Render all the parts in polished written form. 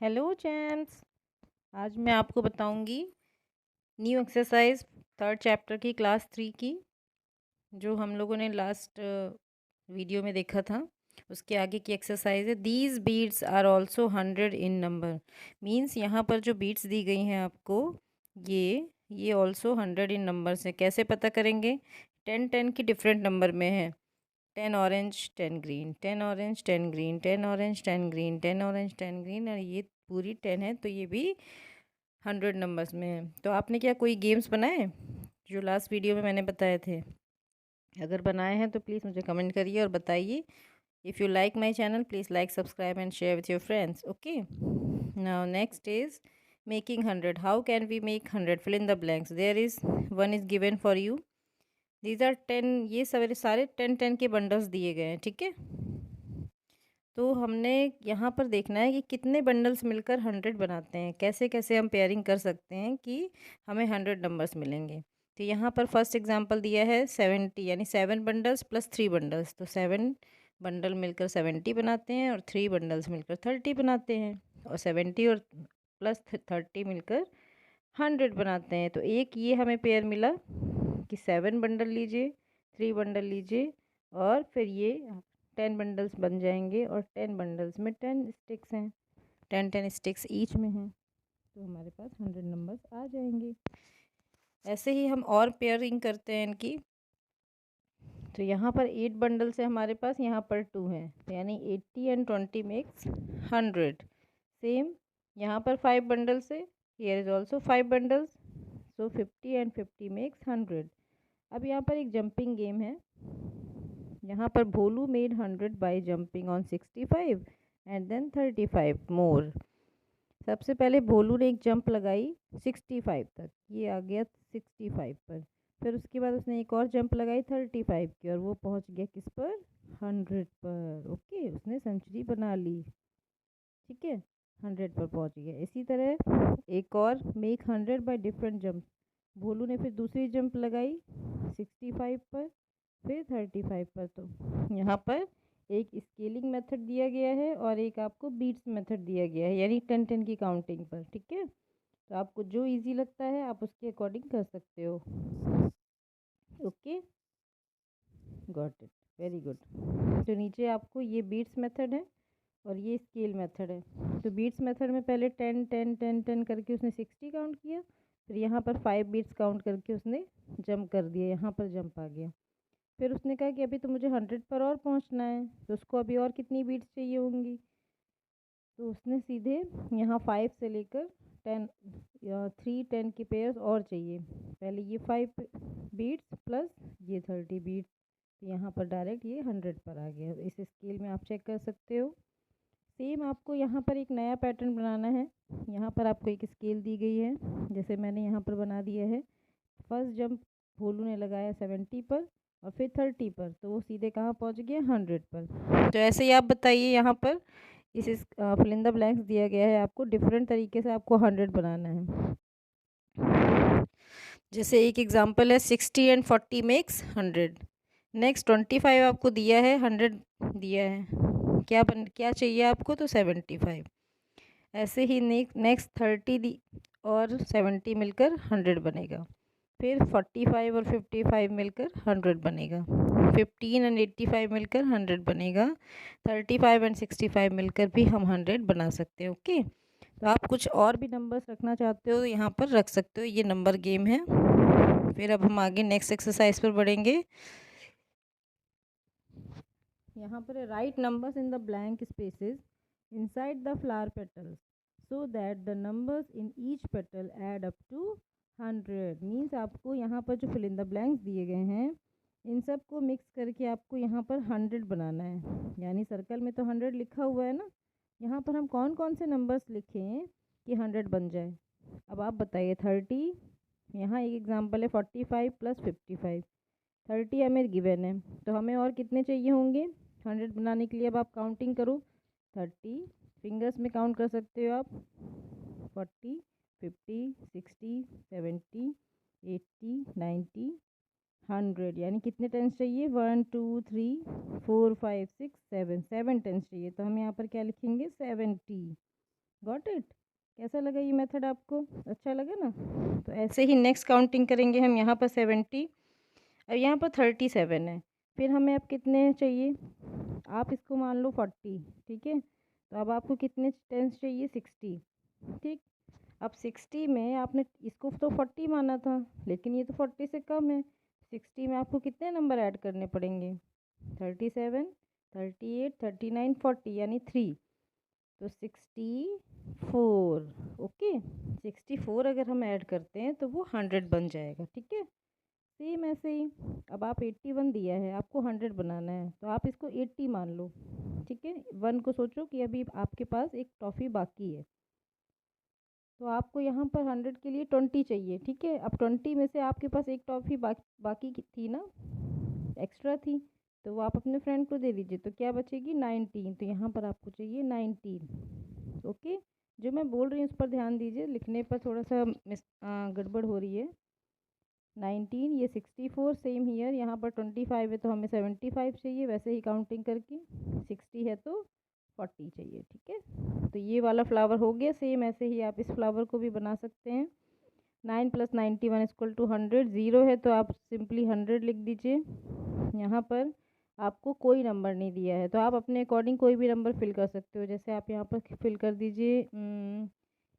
Hello James. आज मैं आपको बताऊंगी न्यू एक्सरसाइज थर्ड चैप्टर की क्लास 3 की, जो हम लोगों ने लास्ट वीडियो में देखा था। उसके आगे की एक्सरसाइज है these beats are also 100 in number. Means यहाँ पर जो बीट्स दी गई हैं आपको, ये ऑल्सो 100 इन नंबर से कैसे पता करेंगे। 10 की डिफरेंट नंबर में है। 10 orange 10 green, 10 orange 10 green, 10 orange 10 green, 10 orange 10 green, और ये पूरी 10 है, तो ये भी 100 नंबर्स में है। तो आपने क्या कोई गेम्स बनाए जो लास्ट वीडियो में मैंने बताए थे? अगर बनाए हैं तो प्लीज़ मुझे कमेंट करिए और बताइए। If you like my channel please like subscribe and share with your friends. Okay, now next is making 100। How can we make 100? Fill in the blanks. There is one is given for you. These are 10। ये सारे 10 के bundles दिए गए हैं, ठीक है। तो हमने यहाँ पर देखना है कि कितने बंडल्स मिलकर 100 बनाते हैं। कैसे कैसे हम पेयरिंग कर सकते हैं कि हमें 100 नंबर्स मिलेंगे। तो यहाँ पर फर्स्ट एग्जांपल दिया है 70, यानी 7 बंडल्स प्लस 3 बंडल्स। तो 7 बंडल मिलकर 70 बनाते हैं और 3 बंडल्स मिलकर 30 बनाते हैं, और 70 और प्लस 30 मिलकर 100 बनाते हैं। तो एक ये हमें पेयर मिला कि 7 बंडल लीजिए, 3 बंडल लीजिए, और फिर ये 10 बंडल्स बन जाएंगे, और 10 बंडल्स में 10 स्टिक्स हैं, 10 स्टिक्स ईच में हैं, तो हमारे पास 100 नंबर्स आ जाएंगे। ऐसे ही हम और पेयरिंग करते हैं इनकी। तो यहाँ पर 8 बंडल से हमारे पास यहाँ पर 2 हैं, तो यानी 80 एंड 20 मेक्स 100। सेम यहाँ पर 5 बंडल से, here is also 5 bundles, so 50 and 50 makes 100। अब यहाँ पर एक जंपिंग गेम है। यहाँ पर Bholu made 100 by jumping on 65 and then 35 more. सबसे पहले भोलू ने एक जंप लगाई 65 तक, ये आ गया 65 पर। फिर उसके बाद उसने एक और जंप लगाई 35 की, और वो पहुँच गया किस पर? 100 पर। ओके, उसने सेंचुरी बना ली, ठीक है, 100 पर पहुँच गया। इसी तरह एक और मेक 100 बाय डिफरेंट जंप। भोलू ने फिर दूसरी जंप लगाई 65 पर, फिर 35 पर। तो यहाँ पर एक स्केलिंग मेथड दिया गया है और एक आपको बीट्स मेथड दिया गया है, यानी 10 की काउंटिंग पर, ठीक है। तो आपको जो इजी लगता है आप उसके अकॉर्डिंग कर सकते हो। Okay, got it, very good. तो नीचे आपको ये बीट्स मेथड है और ये स्केल मेथड है। तो बीट्स मेथड में पहले 10 10 10 10 करके उसने 60 काउंट किया, फिर यहाँ पर 5 बीट्स काउंट करके उसने जंप कर दिया, यहाँ पर जंप आ गया। फिर उसने कहा कि अभी तो मुझे 100 पर और पहुँचना है, तो उसको अभी और कितनी बीट्स चाहिए होंगी। तो उसने सीधे यहाँ 5 से लेकर 10 या 3 10 के पेयर्स और चाहिए। पहले ये 5 बीट्स प्लस ये 30 बीट्स, तो यहाँ पर डायरेक्ट ये 100 पर आ गया। इस स्केल में आप चेक कर सकते हो। सेम आपको यहाँ पर एक नया पैटर्न बनाना है। यहाँ पर आपको एक स्केल दी गई है, जैसे मैंने यहाँ पर बना दिया है। फर्स्ट जंप भोलू ने लगाया 70 पर और फिर 30 पर, तो वो सीधे कहाँ पहुँच गया? 100 पर। तो ऐसे ही आप बताइए, यहाँ पर इस फिल इन द ब्लैंक्स दिया गया है, आपको डिफरेंट तरीके से आपको 100 बनाना है। जैसे एक एग्जांपल है 60 एंड 40 मेक्स 100। नेक्स्ट 25 आपको दिया है, 100 दिया है, क्या चाहिए आपको? तो 75। ऐसे ही नेक्स्ट 30 दी और 70 मिलकर 100 बनेगा। फिर 45 और 55 मिलकर 100 बनेगा। 15 एंड 85 मिलकर 100 बनेगा। 35 एंड 65 मिलकर भी हम 100 बना सकते हैं। ओके, तो आप कुछ और भी नंबर्स रखना चाहते हो तो यहाँ पर रख सकते हो, ये नंबर गेम है। फिर अब हम आगे नेक्स्ट एक्सरसाइज पर बढ़ेंगे। यहाँ पर right numbers in the blank spaces inside the flower petals so that the numbers in each petal add up to 100। Means आपको यहाँ पर जो फिल इन द ब्लैंक्स दिए गए हैं, इन सब को मिक्स करके आपको यहाँ पर 100 बनाना है। यानी सर्कल में तो 100 लिखा हुआ है ना, यहाँ पर हम कौन कौन से नंबर्स लिखें कि 100 बन जाए। अब आप बताइए। 30, यहाँ एक एग्जांपल है 45 प्लस 55। 30 हमें गिवन है, तो हमें और कितने चाहिए होंगे 100 बनाने के लिए? अब आप काउंटिंग करो। 30 फिंगर्स में काउंट कर सकते हो आप। 40 50 60 70 80 90 100, यानी कितने टेंस चाहिए? 1 2 3 4 5 6 7 7 टेंस चाहिए। तो हम यहाँ पर क्या लिखेंगे? 70। Got it? कैसा लगा ये मेथड आपको? अच्छा लगा ना? तो ऐसे ही नेक्स्ट काउंटिंग करेंगे हम। यहाँ पर 70 और यहाँ पर 37 है। फिर हमें अब कितने चाहिए? आप इसको मान लो 40, ठीक है। तो अब आपको कितने टेंस चाहिए? 60, ठीक। अब 60 में आपने इसको तो 40 माना था, लेकिन ये तो 40 से कम है। 60 में आपको कितने नंबर ऐड करने पड़ेंगे? 37, 38, 39, 40 यानी 3। तो 64, ओके। 64 अगर हम ऐड करते हैं तो वो 100 बन जाएगा, ठीक है। सेम ऐसे ही अब आप 81 दिया है, आपको 100 बनाना है, तो आप इसको 80 मान लो, ठीक है। 1 को सोचो कि अभी आपके पास एक टॉफ़ी बाकी है, तो आपको यहाँ पर 100 के लिए 20 चाहिए, ठीक है। अब 20 में से आपके पास एक टॉफ़ी बाकी थी ना, एक्स्ट्रा थी, तो वो आप अपने फ्रेंड को दे दीजिए। तो क्या बचेगी? 19। तो यहाँ पर आपको चाहिए 19, ओके। जो मैं बोल रही हूँ उस पर ध्यान दीजिए, लिखने पर थोड़ा सा गड़बड़ हो रही है। 19, ये 64, सेम हियर। यहाँ पर 25 है तो हमें 75 चाहिए, वैसे ही काउंटिंग करके। 60 है तो 40 चाहिए, ठीक है। तो ये वाला फ्लावर हो गया। सेम ऐसे ही आप इस फ्लावर को भी बना सकते हैं। 9 + 91 = 100। 0 है तो आप सिंपली 100 लिख दीजिए। यहाँ पर आपको कोई नंबर नहीं दिया है, तो आप अपने अकॉर्डिंग कोई भी नंबर फिल कर सकते हो। जैसे आप यहाँ पर फिल कर दीजिए,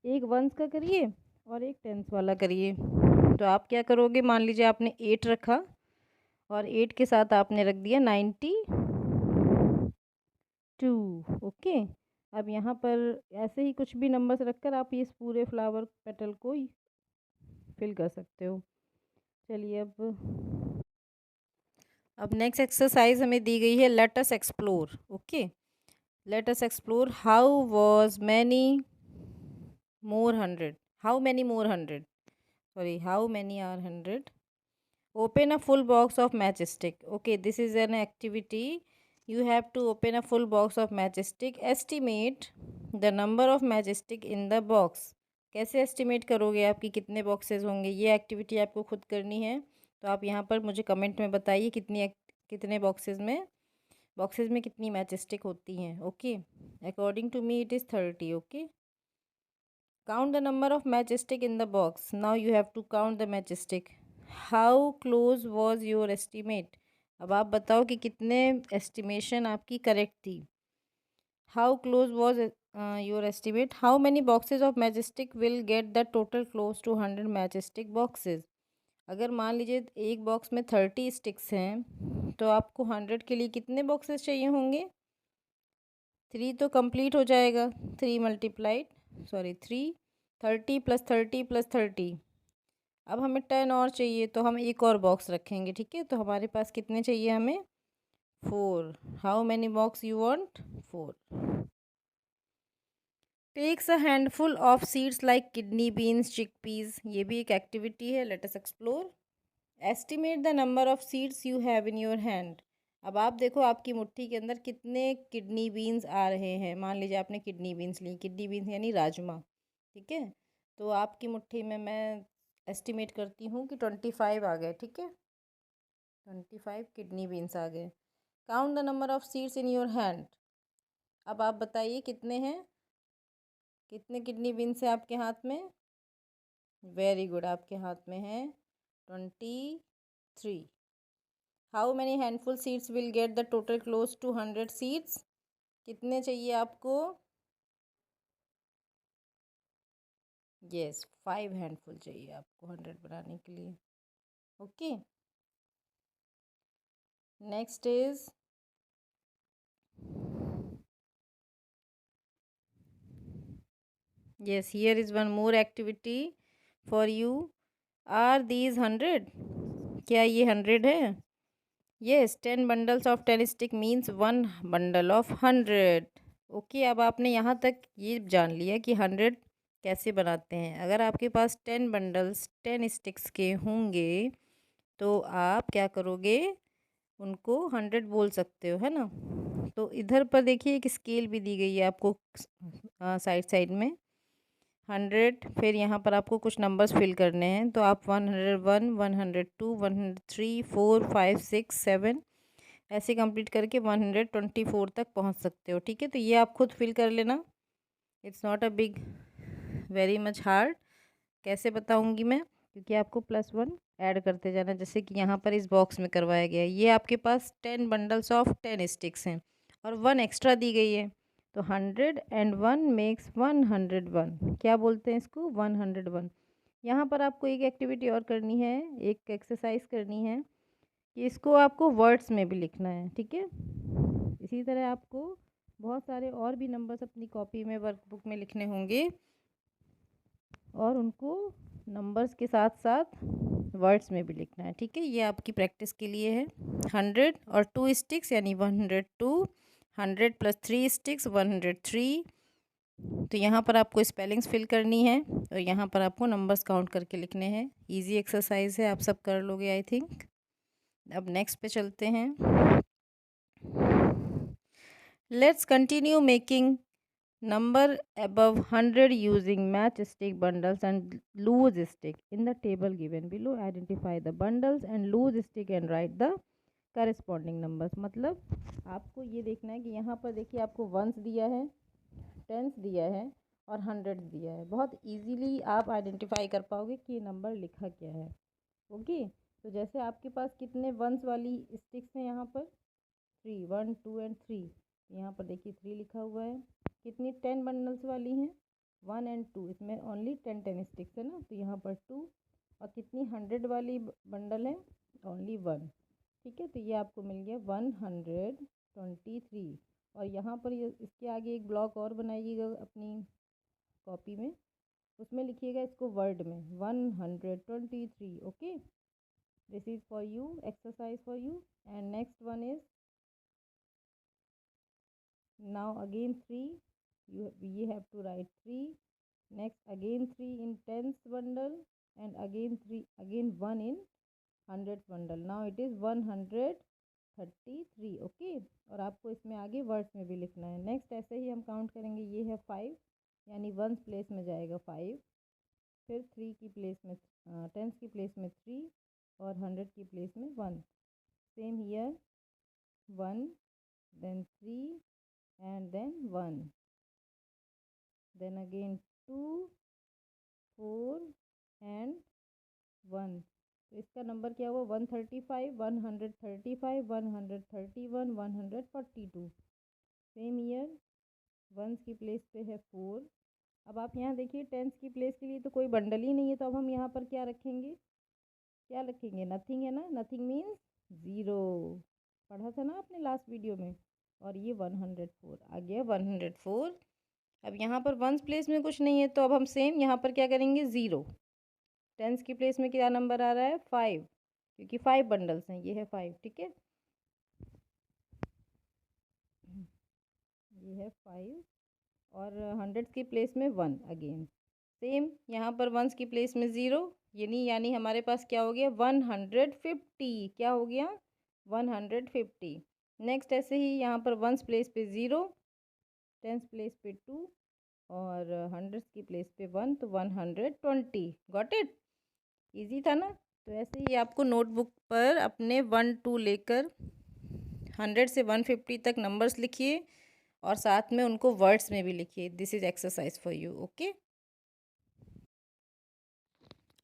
एक वंस का करिए और एक टेंस वाला करिए। तो आप क्या करोगे? मान लीजिए आपने 8 रखा और 8 के साथ आपने रख दिया 92, ओके। अब यहाँ पर ऐसे ही कुछ भी नंबर्स रखकर आप इस पूरे फ्लावर पेटल को फिल कर सकते हो। चलिए अब नेक्स्ट एक्सरसाइज हमें दी गई है, let us explore, okay. Late us explore how was many more 100, how many more 100, sorry, how many are 100? Open a full box of matchstick. Okay, this is an activity. You have to open a full box of matchstick. Estimate the number of matchstick in the box. कैसे estimate करोगे आपकी कितने boxes होंगे? ये activity आपको खुद करनी है। तो आप यहाँ पर मुझे कमेंट में बताइए कितने बॉक्सेस में कितनी मैचस्टिक होती हैं, okay. According to me it is 30, okay. Count the number of matchstick in the box. Now you have to count the matchstick. How close was your estimate? अब आप बताओ कि कितने estimation आपकी correct थी. How close was your estimate? How many boxes of matchstick will get the total close to 100 matchstick boxes? अगर मान लीजिए एक बॉक्स में 30 स्टिक्स हैं तो आपको 100 के लिए कितने बॉक्सेस चाहिए होंगे? 3 तो कंप्लीट हो जाएगा। 3 × 30 + 30 + 30। अब हमें 10 और चाहिए, तो हम एक और बॉक्स रखेंगे, ठीक है। तो हमारे पास कितने चाहिए? हमें 4। How many box you want? 4। Takes a handful of seeds like kidney beans, chickpeas. ये भी एक एक्टिविटी है। Let us explore. Estimate the number of seeds you have in your hand. अब आप देखो आपकी मुट्ठी के अंदर कितने किडनी बीन्स आ रहे हैं। मान लीजिए आपने किडनी बीन्स ली, किडनी बीन्स यानी राजमा, ठीक है। तो आपकी मुट्ठी में मैं एस्टिमेट करती हूँ कि 25 आ गए, ठीक है। 25 किडनी बीन्स आ गए। Count the number of seeds in your hand. अब आप बताइए कितने हैं, कितने किडनी बीन्स हैं आपके हाथ में? वेरी गुड, आपके हाथ में है 23। How many handful seeds will get the total close to 100 seeds? कितने चाहिए आपको? यस, 5 हैंडफुल चाहिए आपको 100 बनाने के लिए, okay. Next is yes, here is one more activity for you. Are these 100? क्या ये 100 है? yes, 10 bundles of 10 stick means 1 bundle of 100, okay. अब आपने यहाँ तक ये जान लिया कि 100 कैसे बनाते हैं। अगर आपके पास 10 बंडल्स 10 स्टिक्स के होंगे तो आप क्या करोगे? उनको 100 बोल सकते हो, है ना। तो इधर पर देखिए एक स्केल भी दी गई है आपको साइड में 100। फिर यहाँ पर आपको कुछ नंबर्स फिल करने हैं, तो आप 101, 102, 103, 4, 5, 6, 7 ऐसे कंप्लीट करके 124 तक पहुँच सकते हो, ठीक है। तो ये आप खुद फिल कर लेना। It's not a big very much hard. कैसे बताऊंगी मैं, क्योंकि आपको +1 ऐड करते जाना, जैसे कि यहाँ पर इस बॉक्स में करवाया गया है। ये आपके पास 10 बंडल्स ऑफ 10 स्टिक्स हैं और 1 एक्स्ट्रा दी गई है, तो 101 मेक्स 101। क्या बोलते हैं इसको? 101। यहाँ पर आपको एक एक्टिविटी और करनी है, एक एक्सरसाइज करनी है कि इसको आपको वर्ड्स में भी लिखना है, ठीक है। इसी तरह आपको बहुत सारे और भी नंबर्स अपनी कॉपी में, वर्कबुक में लिखने होंगे और उनको नंबर्स के साथ साथ वर्ड्स में भी लिखना है, ठीक है। ये आपकी प्रैक्टिस के लिए है। 100 और 2 स्टिक्स यानी 102, 100 + 3 स्टिक्स 103। तो यहाँ पर आपको स्पेलिंग्स फिल करनी है और यहाँ पर आपको नंबर्स काउंट करके लिखने हैं। इजी एक्सरसाइज है, आप सब कर लोगे आई थिंक। अब नेक्स्ट पे चलते हैं। Let's continue making number above 100 using matchstick bundles and loose stick in the table given below. Identify the bundles and loose stick and write the corresponding numbers। मतलब आपको ये देखना है कि यहाँ पर देखिए आपको वंस दिया है, टेंस दिया है और हंड्रेड्स दिया है। बहुत इजीली आप आइडेंटिफाई कर पाओगे कि ये नंबर लिखा क्या है। ओके, तो जैसे आपके पास कितने वंस वाली स्टिक्स हैं यहाँ पर? 3, 1 2 एंड 3। यहाँ पर देखिए 3 लिखा हुआ है। कितनी 10 बंडल्स वाली हैं? 1 एंड 2। इसमें ओनली 10 स्टिक्स है ना, तो यहाँ पर 2। और कितनी 100 वाली बंडल है? ओनली 1। ठीक है, तो ये आपको मिल गया 123। और यहाँ पर ये इसके आगे एक ब्लॉक और बनाइएगा अपनी कॉपी में, उसमें लिखिएगा इसको वर्ड में 123। Okay, this is for you, exercise for you. And next one is now again 3, you have to write 3. Next again 3 in tens bundle and again 3, again 1 in hundreds bundle. Now it is 133। Okay, और आपको इसमें आगे words में भी लिखना है। Next ऐसे ही हम काउंट करेंगे। ये है 5 यानी वंस प्लेस में जाएगा 5, फिर 3 की प्लेस में, टेंस की प्लेस में 3 और 100 की प्लेस में 1। Same here 1 then 3 and then 1, then again 2, 4 and 1। तो इसका नंबर क्या हुआ? 135, 135, 131, 142। सेम ईयर वंस की प्लेस पे है 4। अब आप यहाँ देखिए टेंस की प्लेस के लिए तो कोई बंडल ही नहीं है, तो अब हम यहाँ पर क्या रखेंगे? क्या रखेंगे? नथिंग है ना। नथिंग मीन्स 0, पढ़ा था ना आपने लास्ट वीडियो में। और ये 104 आ गया, 104। अब यहाँ पर वंस प्लेस में कुछ नहीं है, तो अब हम सेम यहाँ पर क्या करेंगे? 0। टेंस की प्लेस में क्या नंबर आ रहा है? 5, क्योंकि 5 बंडल्स हैं। ये है 5, ठीक है, ये है 5। और हंड्रेड्स की प्लेस में 1 अगेन। सेम यहाँ पर वंस की प्लेस में 0, यानी हमारे पास क्या हो गया? 150। क्या हो गया? 150। नेक्स्ट ऐसे ही यहाँ पर वंस प्लेस पे 0, टेंस प्लेस पे 2 और हंड्रेड्स की प्लेस पे 1, तो 120। Got it? इजी था ना। तो ऐसे ही आपको नोटबुक पर अपने 1 2 लेकर 100 से 150 तक नंबर्स लिखिए और साथ में उनको वर्ड्स में भी लिखिए। This is exercise for you. Okay,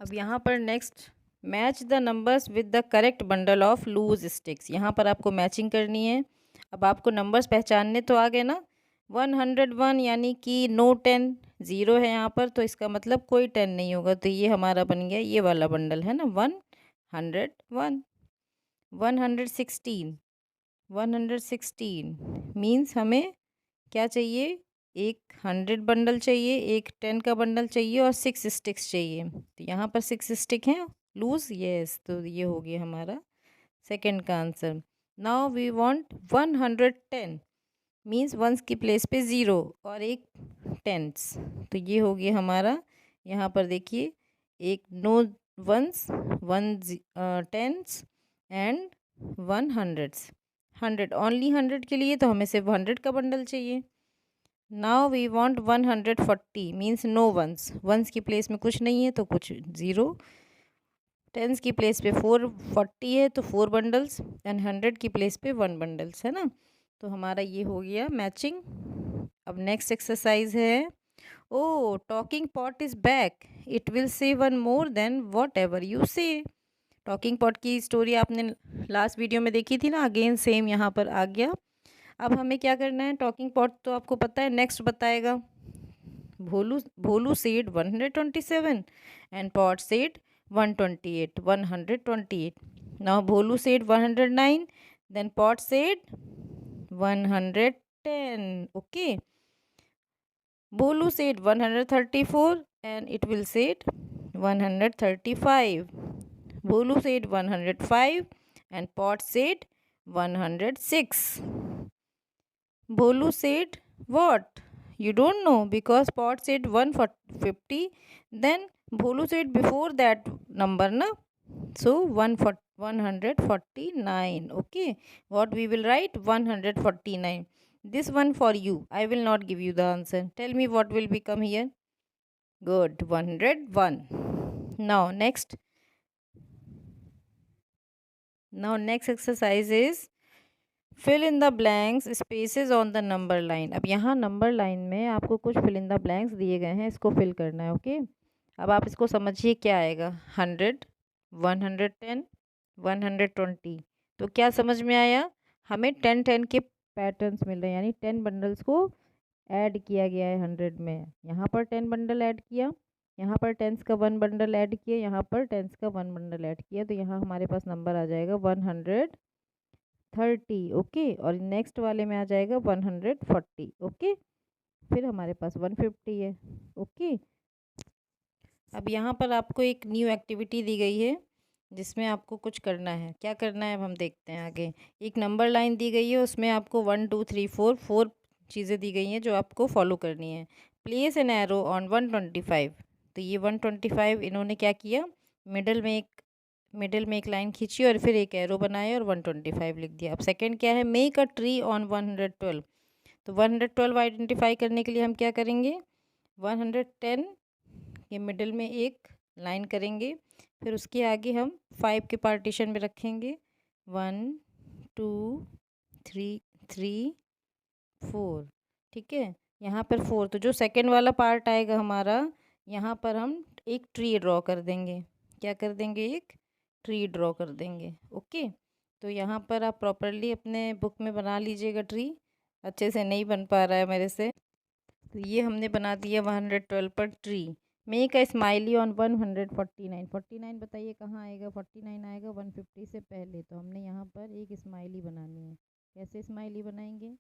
अब यहाँ पर next, match the numbers with the correct bundle of loose sticks. यहाँ पर आपको मैचिंग करनी है। अब आपको नंबर्स पहचानने तो आ गए ना। 101 यानी कि नो 10, 0 है यहाँ पर, तो इसका मतलब कोई 10 नहीं होगा, तो ये हमारा बन गया ये वाला बंडल है ना, 101। 116, 116 मीन्स हमें क्या चाहिए? एक 100 बंडल चाहिए, एक 10 का बंडल चाहिए और 6 स्टिक्स चाहिए। तो यहाँ पर 6 स्टिक हैं लूज, यस, तो ये हो गया हमारा सेकंड का answer. Now we want 110 means ones की प्लेस पे 0 और एक टेंस, तो ये हो गया हमारा। यहाँ पर देखिए एक no ones, 1 tens and 1 hundreds. 100 only 100 के लिए तो हमें सिर्फ 100 का बंडल चाहिए। Now we want 140 means no ones, ones की प्लेस में कुछ नहीं है तो कुछ 0, टेंस की प्लेस पे 440 है तो 4 बंडल्स एंड 100 की प्लेस पे 1 बंडल्स है ना। तो हमारा ये हो गया मैचिंग। अब नेक्स्ट एक्सरसाइज है Oh, talking pot is back. It will say one more than whatever you say. Talking pot की स्टोरी आपने लास्ट वीडियो में देखी थी ना, अगेन सेम यहाँ पर आ गया। अब हमें क्या करना है, टॉकिंग पॉट तो आपको पता है, नेक्स्ट बताएगा। Bholu Bholu said 127 and Pot said 128, 128। Now Bholu said 109, then Pot said 110। Okay, Bholu said 134 and it will say 135. Bolu said 105 and Pot said 106. Bolu said what? You don't know because Pot said 150. Then Bolu said before that number na. So 149. Okay. What we will write? 149. This one for you. I will not give you the answer. Tell me what will become here. Good. 101. Now next exercise is fill in the blanks spaces on the number line. अब यहाँ number line में आपको कुछ fill in the blanks दिए गए हैं, इसको fill करना है। ओके, अब आप इसको समझिए क्या आएगा। 100, 110, 120। तो क्या समझ में आया, हमें 10 के पैटर्न्स मिल रहे हैं, यानी 10 बंडल्स को ऐड किया गया है 100 में। यहाँ पर 10 बंडल ऐड किया, यहाँ पर 10s का 1 बंडल ऐड किया, यहाँ पर 10s का 1 बंडल ऐड किया, तो यहाँ हमारे पास नंबर आ जाएगा 130। ओके, और नेक्स्ट वाले में आ जाएगा 140। ओके, फिर हमारे पास 150 है। ओके, अब यहाँ पर आपको एक न्यू एक्टिविटी दी गई है जिसमें आपको कुछ करना है। क्या करना है अब हम देखते हैं आगे। एक नंबर लाइन दी गई है, उसमें आपको 1 2 3 4 चीज़ें दी गई हैं जो आपको फॉलो करनी है। Place an arrow on 125। तो ये 125 इन्होंने क्या किया, मिडल में एक लाइन खींची और फिर एक एरो बनाया और 125 लिख दिया। अब सेकंड क्या है, मेक अ ट्री ऑन 112। तो 112 आइडेंटिफाई करने के लिए हम क्या करेंगे, 110 के मिडल में एक लाइन करेंगे, फिर उसके आगे हम 5 के पार्टीशन में रखेंगे। 1 2 3 4। ठीक है, यहाँ पर 4, तो जो सेकंड वाला पार्ट आएगा हमारा, यहाँ पर हम एक ट्री ड्रॉ कर देंगे। क्या कर देंगे, एक ट्री ड्रॉ कर देंगे। ओके, तो यहाँ पर आप प्रॉपरली अपने बुक में बना लीजिएगा ट्री। अच्छे से नहीं बन पा रहा है मेरे से। तो ये हमने बना दिया 112 पर tree. Make a smiley on 149। 49 बताइए कहाँ आएगा, 49 आएगा 150 से पहले। तो हमने यहाँ पर एक स्माइली बनानी है। कैसे स्माइली बनाएंगे,